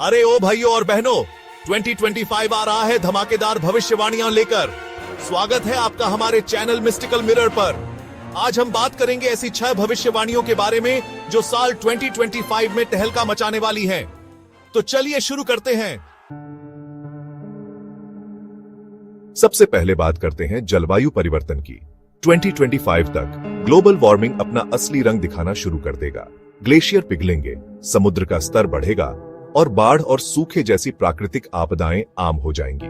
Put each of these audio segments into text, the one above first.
अरे ओ भाइयों और बहनों, 2025 आ रहा है धमाकेदार भविष्यवाणियां लेकर। स्वागत है आपका हमारे चैनल मिस्टिकल मिरर पर। आज हम बात करेंगे ऐसी 6 भविष्यवाणियों के बारे में जो साल 2025 में तहलका मचाने वाली हैं। तो चलिए शुरू करते हैं। सबसे पहले बात करते हैं जलवायु परिवर्तन की। 2025 तक ग्लोबल वार्मिंग अपना असली रंग दिखाना शुरू कर देगा। ग्लेशियर पिघलेंगे, समुद्र का स्तर बढ़ेगा और बाढ़ और सूखे जैसी प्राकृतिक आपदाएं आम हो जाएंगी।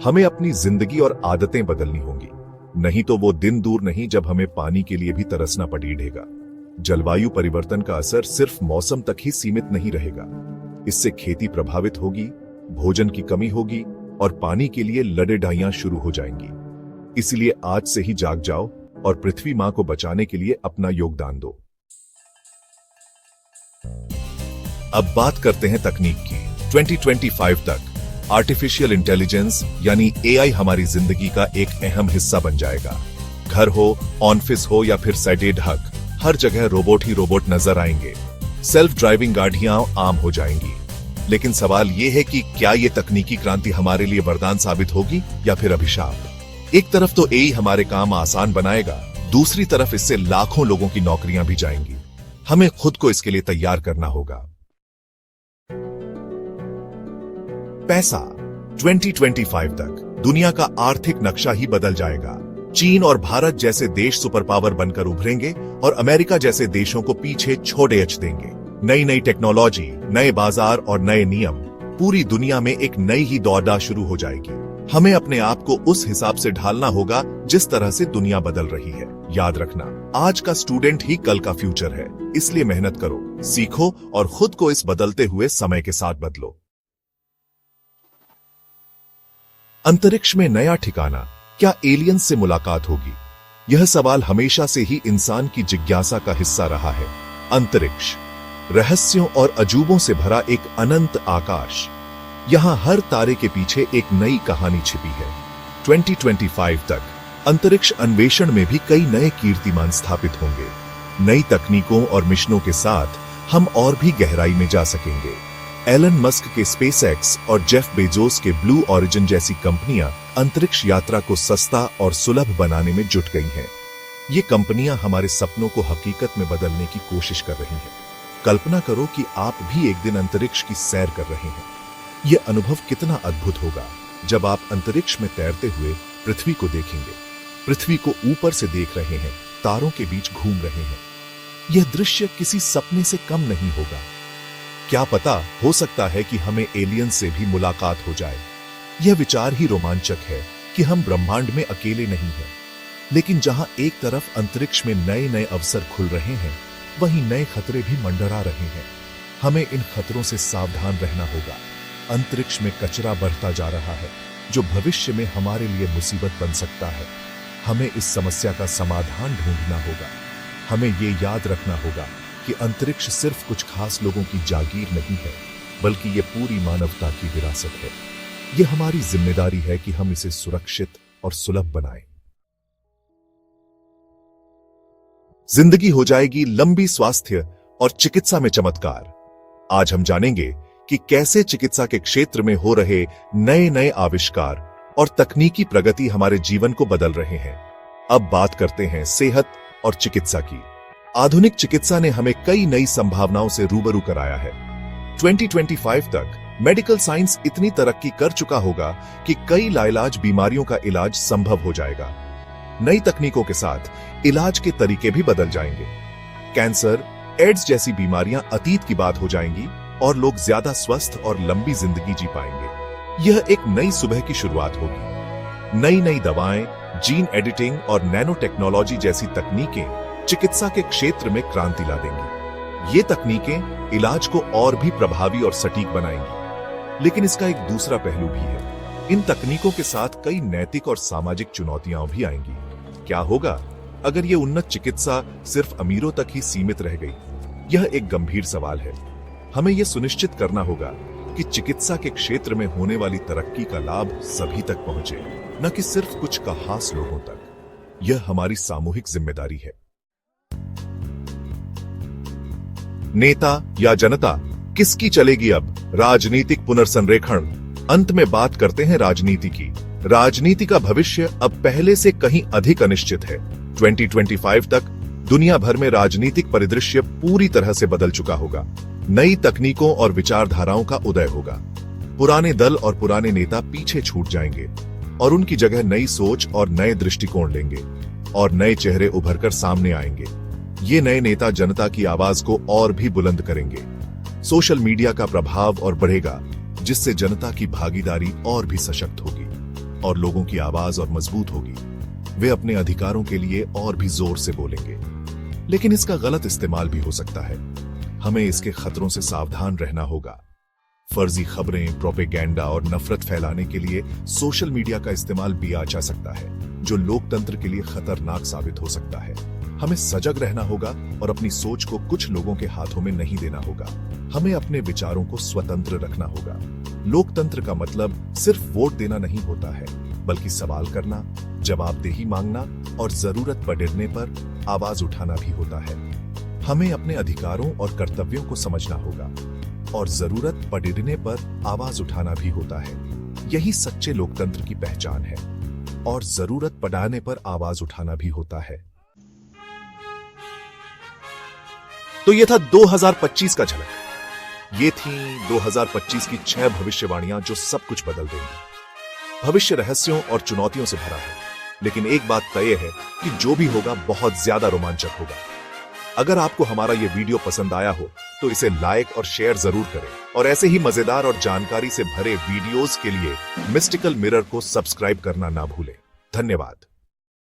हमें अपनी जिंदगी और आदतें बदलनी होंगी, नहीं तो वो दिन दूर नहीं जब हमें पानी के लिए भी तरसना पड़ेगा। जलवायु परिवर्तन का असर सिर्फ मौसम तक ही सीमित नहीं रहेगा। इससे खेती प्रभावित होगी, भोजन की कमी होगी और पानी के लिए लड़ाइयां शुरू हो जाएंगी। इसलिए आज से ही जाग जाओ और पृथ्वी मां को बचाने के लिए अपना योगदान दो। अब बात करते हैं तकनीक की। 2025 तक आर्टिफिशियल इंटेलिजेंस यानी एआई हमारी जिंदगी का एक अहम हिस्सा बन जाएगा। घर हो, ऑफिस हो या फिर साइडेड हक, हर जगह रोबोट ही रोबोट नजर आएंगे। सेल्फ ड्राइविंग गाड़ियां आम हो जाएंगी। लेकिन सवाल यह है कि क्या यह तकनीकी क्रांति हमारे लिए वरदान साबित होगी या फिर अभिशाप? एक तरफ तो एआई हमारे काम आसान बनाएगा, दूसरी तरफ इससे लाखों लोगों की नौकरियां भी जाएंगी। हमें खुद को इसके लिए तैयार करना होगा। पैसा। 2025 तक दुनिया का आर्थिक नक्शा ही बदल जाएगा। चीन और भारत जैसे देश सुपर पावर बनकर उभरेंगे और अमेरिका जैसे देशों को पीछे छोड़े देंगे। नई नई टेक्नोलॉजी, नए बाजार और नए नियम, पूरी दुनिया में एक नई ही दौड़ शुरू हो जाएगी। हमें अपने आप को उस हिसाब से ढालना होगा जिस तरह से दुनिया बदल रही है। याद रखना, आज का स्टूडेंट ही कल का फ्यूचर है, इसलिए मेहनत करो, सीखो और खुद को इस बदलते हुए समय के साथ बदलो। अंतरिक्ष में नया ठिकाना, क्या एलियंस से मुलाकात होगी? यह सवाल हमेशा से ही इंसान की जिज्ञासा का हिस्सा रहा है। अंतरिक्ष, रहस्यों और अजूबों से भरा एक अनंत आकाश। यहां हर तारे के पीछे एक नई कहानी छिपी है। 2025 तक अंतरिक्ष अन्वेषण में भी कई नए कीर्तिमान स्थापित होंगे। नई तकनीकों और मिशनों के साथ हम और भी गहराई में जा सकेंगे। एलन मस्क के स्पेसएक्स और जेफ बेजोस के ब्लू ओरिजिन जैसी कंपनियां अंतरिक्ष यात्रा को सस्ता और सुलभ बनाने में जुट गई हैं। ये कंपनियां हमारे सपनों को हकीकत में बदलने की कोशिश कर रही हैं। कल्पना करो कि आप भी एक दिन अंतरिक्ष की सैर कर रहे हैं। यह अनुभव कितना अद्भुत होगा जब आप अंतरिक्ष में तैरते हुए पृथ्वी को देखेंगे। पृथ्वी को ऊपर से देख रहे हैं, तारों के बीच घूम रहे हैं। यह दृश्य किसी सपने से कम नहीं होगा। क्या पता, हो सकता है कि हमें एलियन से भी मुलाकात हो जाए। यह विचार ही रोमांचक है कि हम ब्रह्मांड में अकेले नहीं हैं। लेकिन जहां एक तरफ अंतरिक्ष में नए नए अवसर खुल रहे हैं, वहीं नए खतरे भी मंडरा रहे हैं। हमें इन खतरों से सावधान रहना होगा। अंतरिक्ष में कचरा बढ़ता जा रहा है, जो भविष्य में हमारे लिए मुसीबत बन सकता है। हमें इस समस्या का समाधान ढूंढना होगा। हमें ये याद रखना होगा कि अंतरिक्ष सिर्फ कुछ खास लोगों की जागीर नहीं है, बल्कि ये पूरी मानवता की विरासत है। यह हमारी जिम्मेदारी है कि हम इसे सुरक्षित और सुलभ बनाएं। जिंदगी हो जाएगी लंबी, स्वास्थ्य और चिकित्सा में चमत्कार। आज हम जानेंगे कि कैसे चिकित्सा के क्षेत्र में हो रहे नए नए आविष्कार और तकनीकी प्रगति हमारे जीवन को बदल रहे हैं। अब बात करते हैं सेहत और चिकित्सा की। आधुनिक चिकित्सा ने हमें कई नई संभावनाओं से रूबरू कराया है। 2025 तक मेडिकल साइंस इतनी तरक्की कर चुका होगा कि कई लाइलाज बीमारियों का इलाज संभव हो जाएगा। नई तकनीकों के साथ इलाज के तरीके भी बदल जाएंगे। कैंसर, एड्स जैसी बीमारियां अतीत की बात हो जाएंगी और लोग ज्यादा स्वस्थ और लंबी जिंदगी जी पाएंगे। यह एक नई सुबह की शुरुआत होगी। नई नई दवाएं, जीन एडिटिंग और नैनो टेक्नोलॉजी जैसी तकनीकें चिकित्सा के क्षेत्र में क्रांति ला देंगी। ये तकनीकें इलाज को और भी प्रभावी और सटीक बनाएंगी। लेकिन इसका एक दूसरा पहलू भी है। इन तकनीकों के साथ कई नैतिक और सामाजिक चुनौतियां भी आएंगी। क्या होगा अगर ये उन्नत चिकित्सा सिर्फ अमीरों तक ही सीमित रह गई? यह एक गंभीर सवाल है। हमें यह सुनिश्चित करना होगा कि चिकित्सा के क्षेत्र में होने वाली तरक्की का लाभ सभी तक पहुंचे, न कि सिर्फ कुछ खास लोगों तक। यह हमारी सामूहिक जिम्मेदारी है। नेता या जनता, किसकी चलेगी अब राजनीतिक पुनर्संरेखण? अंत में बात करते हैं राजनीति की। राजनीति का भविष्य अब पहले से कहीं अधिक अनिश्चित है। 2025 तक दुनिया भर में राजनीतिक परिदृश्य पूरी तरह से बदल चुका होगा। नई तकनीकों और विचारधाराओं का उदय होगा। पुराने दल और पुराने नेता पीछे छूट जाएंगे और उनकी जगह नई सोच और नए दृष्टिकोण लेंगे और नए चेहरे उभरकर सामने आएंगे। ये नए नेता जनता की आवाज को और भी बुलंद करेंगे। सोशल मीडिया का प्रभाव और बढ़ेगा, जिससे जनता की भागीदारी और भी सशक्त होगी और लोगों की आवाज और मजबूत होगी। वे अपने अधिकारों के लिए और भी जोर से बोलेंगे। लेकिन इसका गलत इस्तेमाल भी हो सकता है। हमें इसके खतरों से सावधान रहना होगा। फर्जी खबरें, प्रोपेगेंडा और नफरत फैलाने के लिए सोशल मीडिया का इस्तेमाल किया जा सकता है, जो लोकतंत्र के लिए खतरनाक साबित हो सकता है। हमें सजग रहना होगा और अपनी सोच को कुछ लोगों के हाथों में नहीं देना होगा। हमें अपने विचारों को स्वतंत्र रखना होगा। लोकतंत्र का मतलब सिर्फ वोट देना नहीं होता है, बल्कि सवाल करना, जवाबदेही मांगना और जरूरत पड़ने पर आवाज उठाना भी होता है। हमें अपने अधिकारों और कर्तव्यों को समझना होगा और जरूरत पड़ने पर आवाज उठाना भी होता है। यही सच्चे लोकतंत्र की पहचान है और जरूरत पड़ने पर आवाज उठाना भी होता है। तो यह था 2025 का झलक। ये थी 2025 की 6 भविष्यवाणियां जो सब कुछ बदल देंगी। भविष्य रहस्यों और चुनौतियों से भरा है, लेकिन एक बात तय है कि जो भी होगा बहुत ज्यादा रोमांचक होगा। अगर आपको हमारा ये वीडियो पसंद आया हो तो इसे लाइक और शेयर जरूर करें और ऐसे ही मजेदार और जानकारी से भरे वीडियोस के लिए मिस्टिकल मिरर को सब्सक्राइब करना ना भूलें। धन्यवाद।